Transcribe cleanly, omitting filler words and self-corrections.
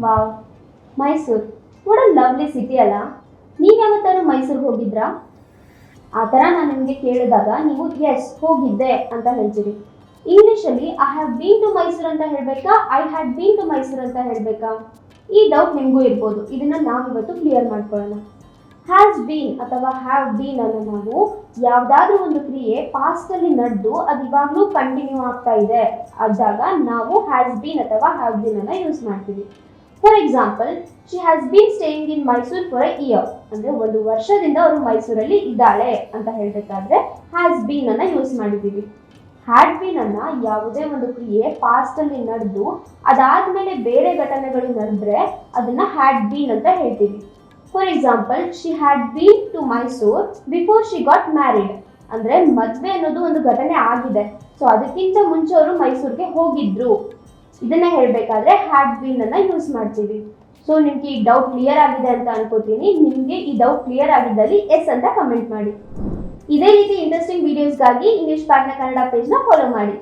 Wow, Mysuru what a lovely city ಅಲ್ಲ. ನೀವು ಯಾವತ್ತಾದ್ರೂ ಮೈಸೂರಿಗೆ ಹೋಗಿದ್ರಾ? ಆ ಥರ ನಾನು ನಿಮಗೆ ಕೇಳಿದಾಗ ನೀವು ಎಸ್ ಹೋಗಿದ್ದೆ ಅಂತ ಹೇಳ್ತೀರಿ. ಇಂಗ್ಲೀಷಲ್ಲಿ I have been to Mysuru ಅಂತ ಹೇಳಬೇಕಾ, I had been to Mysuru ಅಂತ ಹೇಳಬೇಕಾ? ಈ ಡೌಟ್ ನಿಮಗೂ ಇರ್ಬೋದು. ಇದನ್ನು ನಾವಿವತ್ತು ಕ್ಲಿಯರ್ ಮಾಡ್ಕೊಳ್ಳೋಣ. ಹ್ಯಾಸ್ ಬೀನ್ ಅಥವಾ ಹ್ಯಾವ್ ಬೀನ್ ಅನ್ನು ನಾವು ಯಾವುದಾದ್ರೂ ಒಂದು ಕ್ರಿಯೆ ಪಾಸ್ಟಲ್ಲಿ ನಡೆದು ಅದು ಇವಾಗಲೂ ಕಂಟಿನ್ಯೂ ಆಗ್ತಾ ಇದೆ ಆದಾಗ ನಾವು ಹ್ಯಾಸ್ ಬೀನ್ ಅಥವಾ ಹ್ಯಾವ್ ಬೀನ್ ಅನ್ನು ಯೂಸ್ ಮಾಡ್ತೀವಿ. For example, she has been staying in Mysuru for A year. ಅಂದರೆ ಒಂದು ವರ್ಷದಿಂದ ಅವರು ಮೈಸೂರಲ್ಲಿ ಇದ್ದಾಳೆ ಅಂತ ಹೇಳಬೇಕಾದ್ರೆ ಹ್ಯಾಸ್ ಬೀನ್ ಅನ್ನು ಯೂಸ್ ಮಾಡಿದ್ದೀವಿ. ಹ್ಯಾಡ್ ಬೀನ್ ಅನ್ನ ಯಾವುದೇ ಒಂದು ಕ್ರಿಯೆ ಪಾಸ್ಟಲ್ಲಿ ನಡೆದು ಅದಾದ್ಮೇಲೆ ಬೇರೆ ಘಟನೆಗಳು ನಡೆದ್ರೆ ಅದನ್ನ ಹ್ಯಾಡ್ ಬೀನ್ ಅಂತ ಹೇಳ್ತೀವಿ. For example, she had been to Mysore before she got married. ಅಂದರೆ ಮದುವೆ ಅನ್ನೋದು ಒಂದು ಘಟನೆ ಆಗಿದೆ, ಸೊ ಅದಕ್ಕಿಂತ ಮುಂಚೆ ಅವರು ಮೈಸೂರಿಗೆ ಹೋಗಿದ್ರು. ಇದನ್ನ ಹೇಳಬೇಕಾದ್ರೆ ಹ್ಯಾಡ್ ಬೀನ್ ಅನ್ನ ಯೂಸ್ ಮಾಡ್ತೀವಿ. ಸೊ ನಿಮ್ಗೆ ಈ ಡೌಟ್ ಕ್ಲಿಯರ್ ಆಗಿದೆ ಅಂತ ಅನ್ಕೋತೀನಿ. ನಿಮಗೆ ಈ ಡೌಟ್ ಕ್ಲಿಯರ್ ಆಗಿದ್ದಲ್ಲಿ ಎಸ್ ಅಂತ ಕಮೆಂಟ್ ಮಾಡಿ. ಇದೇ ರೀತಿ ಇಂಟ್ರೆಸ್ಟಿಂಗ್ ವಿಡಿಯೋಸ್ಗಾಗಿ ಇಂಗ್ಲಿಷ್ ಪಾರ್ಟ್ನ ಕನ್ನಡ ಪೇಜ್ನ ಫಾಲೋ ಮಾಡಿ.